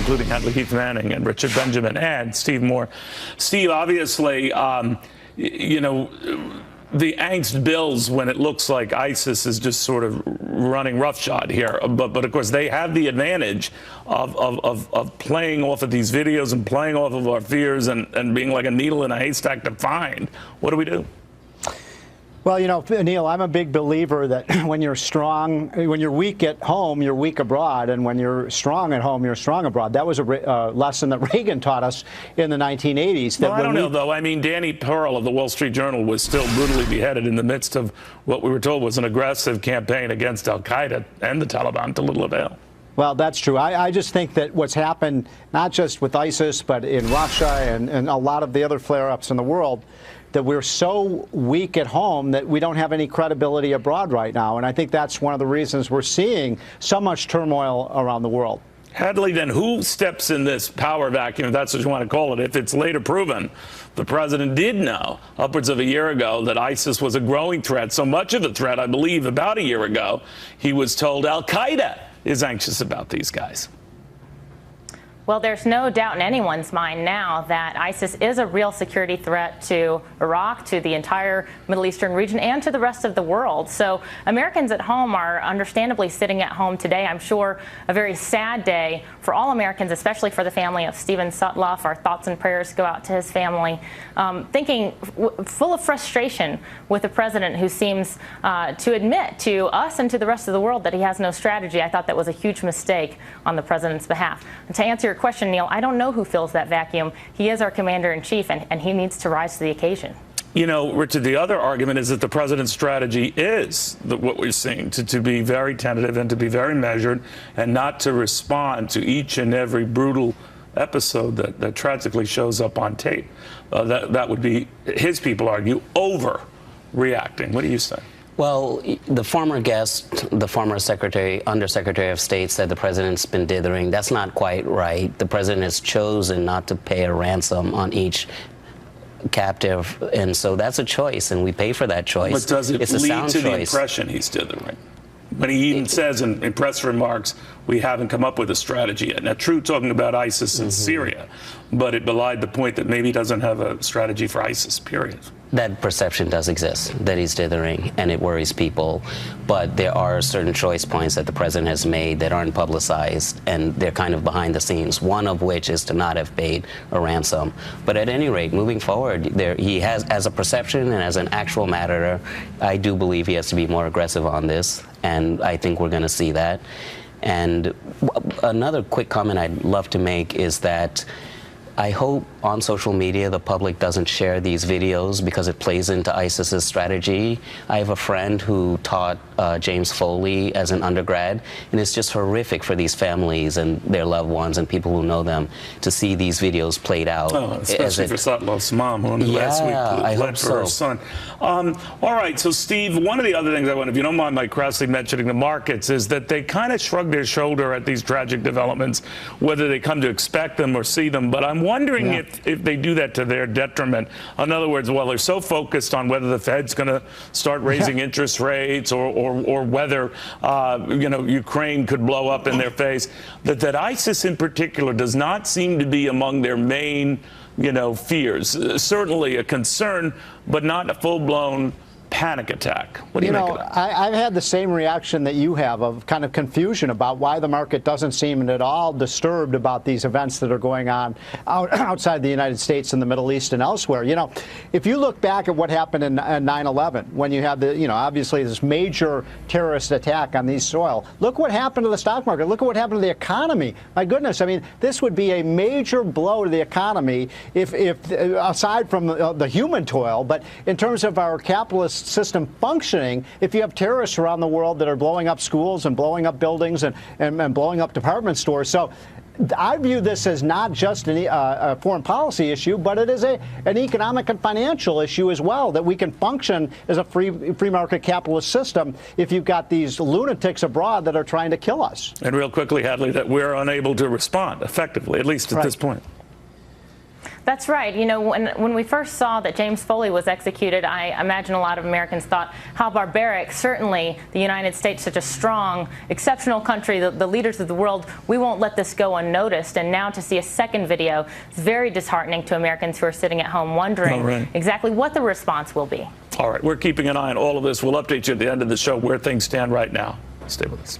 including Hadley Heath Manning and Richard Benjamin and Steve Moore. Steve, obviously, you know, the angst builds when it looks like ISIS is just sort of running roughshod here. But of course, they have the advantage of playing off of these videos and playing off of our fears and being like a needle in a haystack to find. What do we do? Well, you know, Neil, I'm a big believer that when you're strong, when you're weak at home, you're weak abroad. And when you're strong at home, you're strong abroad. That was a lesson that Reagan taught us in the 1980s. Well, I don't know, though. I mean, Danny Pearl of the Wall Street Journal was still brutally beheaded in the midst of what we were told was an aggressive campaign against al-Qaeda and the Taliban to little avail. Well, that's true. I just think that what's happened, not just with ISIS, but in Russia and a lot of the other flare-ups in the world, that we're so weak at home that we don't have any credibility abroad right now. And I think that's one of the reasons we're seeing so much turmoil around the world. Hadley, then who steps in this power vacuum, if that's what you want to call it, if it's later proven the president did know upwards of a year ago that ISIS was a growing threat, so much of a threat, I believe, about a year ago, he was told al-Qaeda is anxious about these guys. Well, there's no doubt in anyone's mind now that ISIS is a real security threat to Iraq, to the entire Middle Eastern region, and to the rest of the world. So Americans at home are understandably sitting at home today. I'm sure a very sad day for all Americans, especially for the family of Steven Sotloff. Our thoughts and prayers go out to his family, thinking full of frustration with a president who seems to admit to us and to the rest of the world that he has no strategy. I thought that was a huge mistake on the president's behalf. And to answer your question, Neil, I don't know who fills that vacuum. He is our commander-in-chief, and he needs to rise to the occasion. You know, Richard, the other argument is that the president's strategy is what we're seeing, to be very tentative and to be very measured and not to respond to each and every brutal episode that tragically shows up on tape. That would be, his people argue, overreacting. What do you say? Well, the former guest, the former Undersecretary of State, said the president's been dithering. That's not quite right. The president has chosen not to pay a ransom on each captive, and so that's a choice, and we pay for that choice. But does it lead to the impression he's dithering? But he even says in press remarks, we haven't come up with a strategy yet. Now, true, talking about ISIS in Syria, but it belied the point that maybe he doesn't have a strategy for ISIS, period. That perception does exist, that he's dithering, and it worries people. But there are certain choice points that the president has made that aren't publicized, and they're kind of behind the scenes, one of which is to not have paid a ransom. But at any rate, moving forward, he has, as a perception and as an actual matter, I do believe he has to be more aggressive on this, and I think we're going to see that. And another quick comment I'd love to make is that I hope on social media the public doesn't share these videos because it plays into ISIS's strategy. I have a friend who taught James Foley as an undergrad, and it's just horrific for these families and their loved ones and people who know them to see these videos played out. Oh, especially for Sotloff's mom, who last week led for her son. All right, so Steve, one of the other things I want, if you don't mind my crassly mentioning the markets, is that they kind of shrug their shoulder at these tragic developments, whether they come to expect them or see them. But I'm wondering if they do that to their detriment. In other words, while they're so focused on whether the Fed's going to start raising interest rates or whether you know, Ukraine could blow up in their face, that ISIS in particular does not seem to be among their main, you know, fears. Certainly a concern, but not a full-blown panic attack. What do you make of that? I've had the same reaction that you have, of kind of confusion about why the market doesn't seem at all disturbed about these events that are going on outside the United States and the Middle East and elsewhere. You know, if you look back at what happened in 9/11, when you had the, you know, obviously this major terrorist attack on these soil, look what happened to the stock market. Look at what happened to the economy. My goodness, I mean, this would be a major blow to the economy if aside from the human toil, but in terms of our capitalist system functioning, if you have terrorists around the world that are blowing up schools and blowing up buildings and blowing up department stores. So I view this as not just a foreign policy issue, but it is an economic and financial issue as well, that we can function as a free market capitalist system if you've got these lunatics abroad that are trying to kill us. And real quickly, Hadley, that we're unable to respond effectively, at least at this point. That's right. You know, when we first saw that James Foley was executed, I imagine a lot of Americans thought how barbaric. Certainly the United States, such a strong, exceptional country, the leaders of the world, we won't let this go unnoticed. And now to see a second video is very disheartening to Americans who are sitting at home wondering exactly what the response will be. All right, we're keeping an eye on all of this. We'll update you at the end of the show where things stand right now. Stay with us.